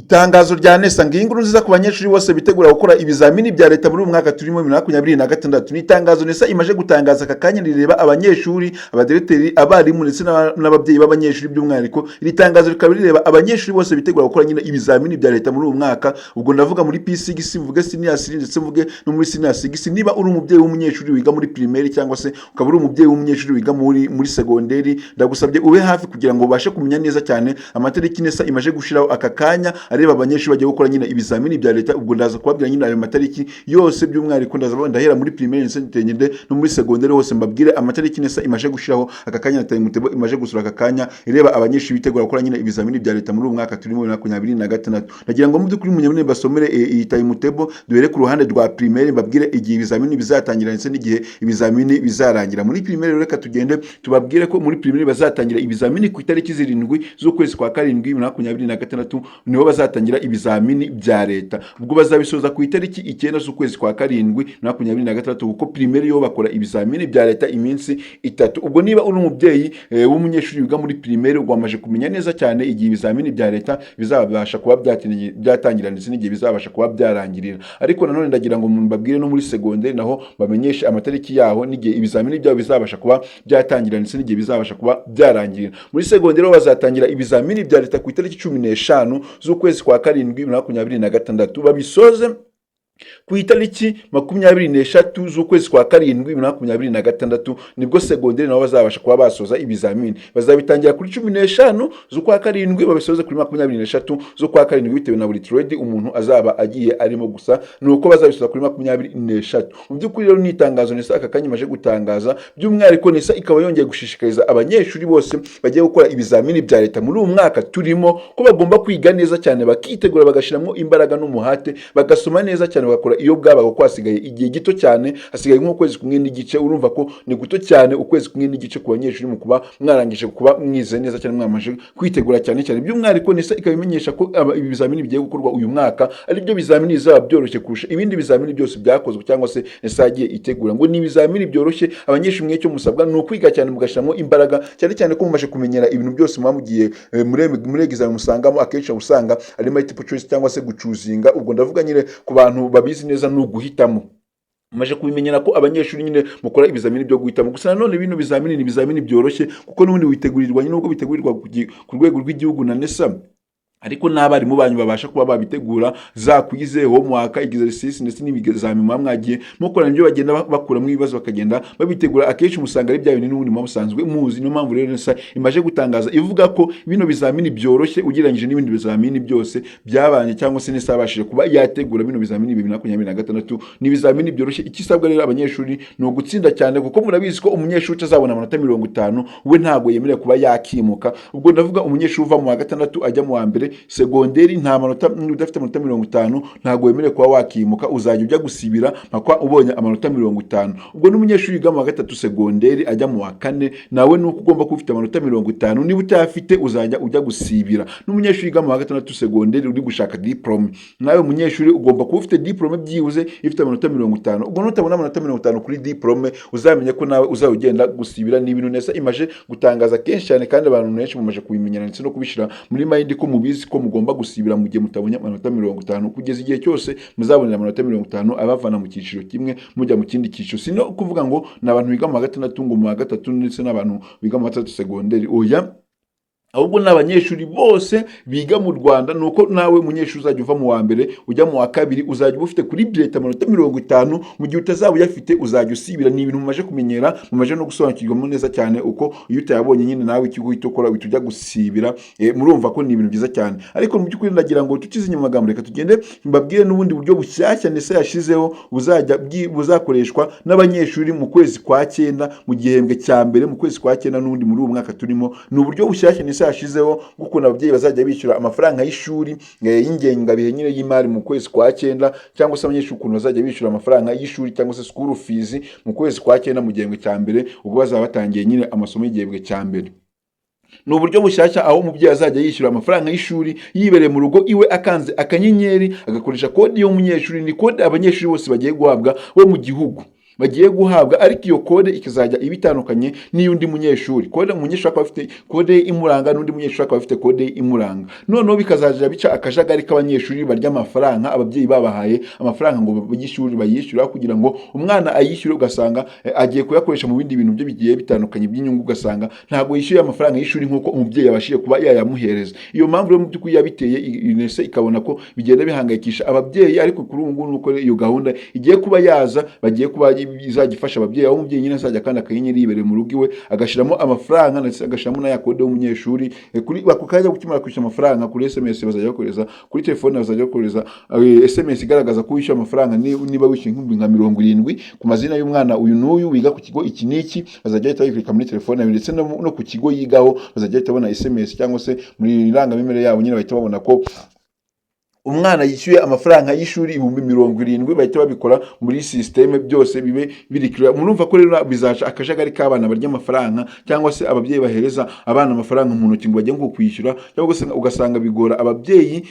Itangazo rya NESA ngo inkuru nziza ku banyeshuri bose bitegura gukora ibizamini bya leta muri uyu mwaka turimo 2026. Ni itangazo NESA imaje gutangaza aka kanya rireba abanyeshuri, abadereteri, abarimu ndetse n'ababyeyi b'abanyeshuri by'umwihariko. Iri tangazo rikaba rireba abanyeshuri bose bitegura gukora nyine ibizamini bya leta muri uyu mwaka. Ubwo ndavuga muri P6, mvuge senior 3 ndetse mvuge no muri senior 6. Niba uri umubyeyi w'umunyeshuri wiga muri primaire cyangwa se ukaba uri umubyeyi w'umunyeshuri wiga muri segonderi, ndagusabye ube hafi kugira ngo ubashe kumenya neza cyane amatariki NESA imaje gushiraho aka kanya areba abanyeshuri bagiye gukora nyine ibizamini bya leta. Ubwo ndaza kubabwira nyine ayo matariki yose by'umwihariko, ndahera muri primaire ndetse no muri segonderi hose mbabwire amatariki NESA imaje gushiraho aka kanya na timetable imaje gusura aka kanya ireba abanyeshuri bitegura gukora nyine ibizamini bya leta muri uyu mwaka turimo 2026. Nagira ngo mu byukuri munyamune basomere iyi timetable, duhere ku ruhande rwa primaire mbabwire igihe ibizamini bizatangira ndetse n'igihe ibizamini bizarangira. Muri primaire reka tugende tubabwire ko muri primaire bazatangira ibizamini ku itariki 7 z'ukwezi kwa 7 2026 niho bazatangira ibizamini bya leta. Ubwo bazabisoza ku itariki 9 z'ukwezi kwa 7 2026 kuko primaire yo bakora ibizamini bya leta iminsi 3. Ubwo niba uri umubyeyi w'umunyeshuri wiga muri primaire ugwamaje kumenya neza cyane igihe ibizamini bya leta bizabasha kuba byatangira ndetse n'igihe bizabasha kuba byarangirira. Ariko nanone ndagira ngo mbabwire no muri segonderi naho bamenyeshe amatariki yaho n'igihe ibizamini byabo bizabasha kuba byatangira ndetse n'igihe bizabasha kuba byarangirira. Muri segonderi bazatangira ibizamini bya leta ku itariki 15 z'ukwezi kwa 7 2026 babisoze ku itariki 23 z'ukwezi kwa 7 2026 nibwo segonderi nabo bazabasha kuba basoza ibizamini. Bazabitangira kuri 15 z'ukwa 7 babisoze kuri 23 z'ukwa 7 bitewe na buri trade umuntu azaba agiye arimo. Gusa nuko bazabisoza kuri 23. Mu by'ukuri rero ni itangazo NESA aka kanya imaje gutangaza, by'umwihariko NESA ikaba yongeye gushishikariza abanyeshuri bose bagiye gukora ibizamini bya leta muri uyu mwaka turimo ko bagomba kwiga neza cyane, bakitegura bagashiramo imbaraga n'umuhate, bagasoma neza cyane, bagakora iyo bwabaga ko hasigaye igihe gito cyane, hasigaye nk'ukwezi kumwe n'igice. Urumva ko ni guto cyane ukwezi kumwe n'igice ku banyeshuri mu kuba mwarangije kuba mwize neza cyane, mwamaje kwitegura cyane cyane. By'umwihariko NESA ikabimenyesha ko ibizamini bigiye gukorwa uyu mwaka ari byo bizamini bizaba byoroshye kurusha ibindi bizamini byose byakozwe cyangwa se NESA yagiye itegura. Ngo ni ibizamini byoroshye, abanyeshuri mwe cyo musabwa ni ukwiga cyane mugashiramo imbaraga cyane cyane ko mumaje kumenyera ibintu byose mwamugiye muri exam musangamo akenshi usanga ari multiple choice cyangwa se gucuzinga. Ubwo ndavuga nyine ku bantu babizi neza no guhitamo, maje kubimenyera ko abanyeshuri nyine mukora ibizamini byo guhitamo. Gusa nanone bino bizamini ni bizamini byoroshye kuko n'ubundi witegurirwa nyine ubwo bitegurirwa ku rwego rw'igihugu na NESA, ariko n'abarimu banyu babasha kuba babitegura za kwize homework, exercice ndetse n'ibizamini mwagiye mukora nibyo bagenda bakura mu bibazo bakagenda babitegura. Akenshi musanga ari bya bintu n'ubundi musanzwe muzi. Niyo mpamvu rero NESA imaje gutangaza ivuga ko bino bizamini byoroshye ugereranyije n'ibindi bizamini byose byabanye cyangwa se NESA yabashije kuba yategura bino bizamini 2026 ni bizamini byoroshye. Ikisabwa rero abanyeshuri no gutsinda cyane kuko murabizi ko umunyeshuri utazabona amanota 50 we ntago yemerewe kuba yakimuka. Ubwo ndavuga umunyeshuri uva mu wa 6 ajya mu wa mbere segonderi nta manota, udafite amanota 50 ntago wemerewe kuba wakimuka, uzajya ujya gusibira mpaka ubonye amanota 50. Ubwo n'umunyeshuri wiga mu wa 3 segonderi ajya mu wa 4 nawe nuko ugomba kuba ufite amanota 50, niba utayafite uzajya ujya gusibira. N'umunyeshuri wiga mu wa 6 segonderi uri gushaka diplome, nawe umunyeshuri ugomba kuba ufite diplome byibuze ifite amanota 50. Ubwo nutabona amanota 50 kuri diplome uzamenye ko nawe uzawugenda gusibira. Ni ibintu NESA imaje gutangaza kenshi cyane kandi abantu benshi mumaje kubimenyana ndetse no kubishira muri mind ko mubizi ko mugomba gusibira mu gihe mutabonye amanota 50 kugeza igihe cyose muzabonera amanota 50 abavana mu cyiciro kimwe mujya mu kindi cyiciro. Sino kuvuga ngo nabantu biga mu wa 6 ngo mu wa 3 ndetse n'abantu biga mu wa 3 segonderi, oya, ahubwo n'abanyeshuri bose biga mu Rwanda. Nuko nawe munyeshuri uzajya uva mu wa mbere ujya mu wa 2 uzajya ufite kuri leta amanota 50, mu gihe utazaba uyafite uzajya usibira. Ni ibintu mumaje kumenyera, mumaje no gusobanukirwa neza cyane uko iyo utayabonye nyine nawe ikigo itokora uhita gusibira. Murumva ko ni ibintu byiza cyane. Ariko mu by'ukuri ndagira ngo tukizinye amagambo, reka tugende mbabwire n'ubundi buryo bushyashya NESA yashizeho buzakoreshwa n'abanyeshuri mu kwezi kwa 9 mu gihembwe cya mbere mu kwezi kwa 9 n'ubundi muri uyu mwaka turimo. Ni uburyo bushyashya NESA yashizeho gukunda ababyeyi bazajya bishyura amafaranga y'ishuri y'ingengabihe nyine y'imari mu kwezi kwa 9, cyangwa se abanyeshuri ukuntu bazajya bishyura amafaranga y'ishuri cyangwa se school fees mu kwezi kwa 9 mu gihembwe cya mbere ubwo bazaba batangiye nyine amasomo y'igihembwe cya mbere. Ni uburyo bushyashya aho umubyeyi azajya yishyura amafaranga y'ishuri yibereye mu rugo iwe, akanze akanyenyeri agakoresha kode y'umunyeshuri. Ni kode abanyeshuri bose bagiye guhabwa we mu gihugu. bagiye guhabwa, ariko iyo kode ikazajya iba itandukanye n'iy'undi munyeshuri. Kode umunyeshuri akaba afite kode ye imuranga, n'undi munyeshuri akaba afite kode ye imuranga. Noneho bikazajya bica akajagari k'abanyeshuri barya amafaranga ababyeyi babahaye amafaranga ngo y'ishuri bayishyura, kugira ngo umwana ayishyure, ugasanga agiye kuyakoresha mu bindi bintu byo bigiye bitandukanye by'inyungu, ugasanga ntabwo yishyuye amafaranga y'ishuri nk'uko umubyeyi yabashije kuba yayamuhereza. Iyo mpamvu rero mu by'ukuri yabiteye UNESE ikabona ko bigenda bihangayikisha ababyeyi, ariko kuri ubu ngubu nuko iyo gahunda igiye kuba yaza, bagiye kuba izajya ifasha ababyeyi, aho umubyeyi nyine azajya kandi akanyenyeri yibereye mu rugo iwe, agashyiramo amafaranga ndetse agashyiramo na ya kode y'umunyeshuri. Kuri ako kanya gukimara kwishyura amafaranga kuri SMS bazajya bakohereza, kuri telefone bazajya bakohereza SMS igaragaza ko wishyuye amafaranga, niba wishyuye nk'ibihumbi nka 70 ku mazina y'umwana uyu n'uyu wiga ku kigo iki n'iki, bazajya bahita babibika muri telefone yawe, ndetse no ku kigo yigaho bazajya bahita babona SMS, cyangwa se muri irangamimerere yabo nyine bahita babona ko umwana yishyuye amafaranga y'ishuri 70,000, bahita babikora muri systeme, byose bibe biri clear. Murumva ko rero bizaca akajagari k'abana barya amafaranga, cyangwa se ababyeyi bahereza abana amafaranga mu ntoki ngo bajye ngo kwishyura, cyangwa ugasanga bigora ababyeyi,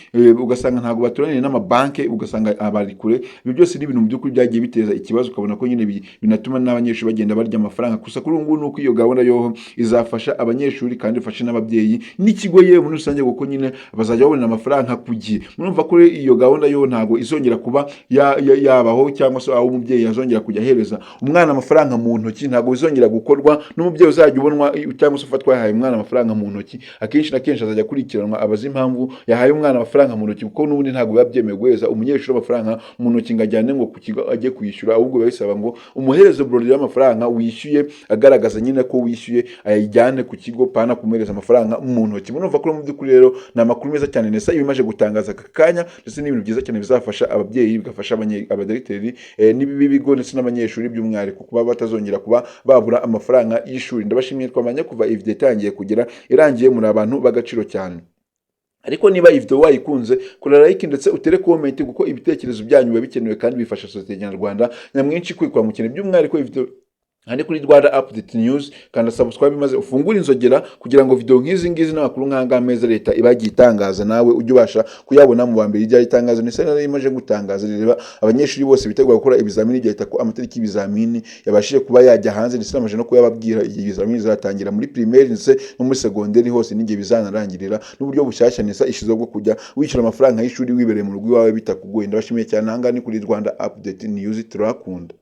ugasanga ntabwo baturaniye n'amabanke, ugasanga abari kure. Ibyo byose ni ibintu mu by'ukuri byagiye biteza ikibazo, ukabona ko nyine binatuma n'abanyeshuri bagenda barya amafaranga. Gusa kuri ubu ngubu nuko iyo gahunda yo izafasha abanyeshuri kandi ifashe n'ababyeyi n'ikigo yewe muri rusange, kuko nyine bazajya babona amafaranga ku gihe. Murumva kuri iyo gahunda yo ntabwo izongera kuba yabaho, cyangwa se aho umubyeyi yazongera kujya ahereza umwana amafaranga mu ntoki, ntabwo bizongera gukorwa. N'umubyeyi uzajya ubonwa cyangwa se ufatwa yahaye umwana amafaranga mu ntoki, akenshi na kenshi azajya akurikiranwa, abaza impamvu yahaye umwana amafaranga mu ntoki, kuko n'ubundi ntabwo biba byemewe guhereza umunyeshuri amafaranga mu ntoki ngo ajyane ngo ku kigo ajye kwishyura, ahubwo biba bisaba ngo umuhereze burodi y'amafaranga wishyuye, agaragaza nyine ko wishyuye, ayajyane ku kigo, pana kumuhereza amafaranga mu ntoki. Murumva ko mu by'ukuri rero ni amakuru meza cyane NESA ibimaje gutangaza aka kanya, ndetse n'ibintu byiza cyane bizafasha ababyeyi, bigafasha abadiregiteri n'ibigo ndetse n'abanyeshuri by'umwihariko kuba batazongera kuba babura amafaranga y'ishuri. Ndabashimiye twamanye kuva iyi video itangiye kugera irangiye, muri abantu b'agaciro cyane. Ariko niba iyi video wayikunze, kora like ndetse utere comment, kuko ibitekerezo byanyu biba bikenewe kandi bifasha sosiyete nyarwanda nyamwinshi kwikura mu kintu. By'umwihariko iyi video handi kuri Rwanda Update News, kanda subscribe maze ufungure inzogera, kugira ngo video nk'izi ngizi n'amakuru nk'anga meza leta ibagiye itangaza nawe ujye ubasha kuyabona mu bambere ijya itangazo. NESA nari imaje gutangaza reba abanyeshuri bose bitegura gukora ibizamini byahita ko amatariki y'ibizamini yabashije kuba yajya hanze, ndetse namaje no kuyababwira igihe ibizamini bizatangira muri primaire ndetse no muri secondaire hose, n'igihe bizanarangirira, n'uburyo bushyashya NESA ishizeho bwo kujya wishyura amafaranga y'ishuri wibereye mu rugo iwawe bitakugoye. Ndabashimiye cyane, hanga ni kuri Rwanda Update News, turakunda.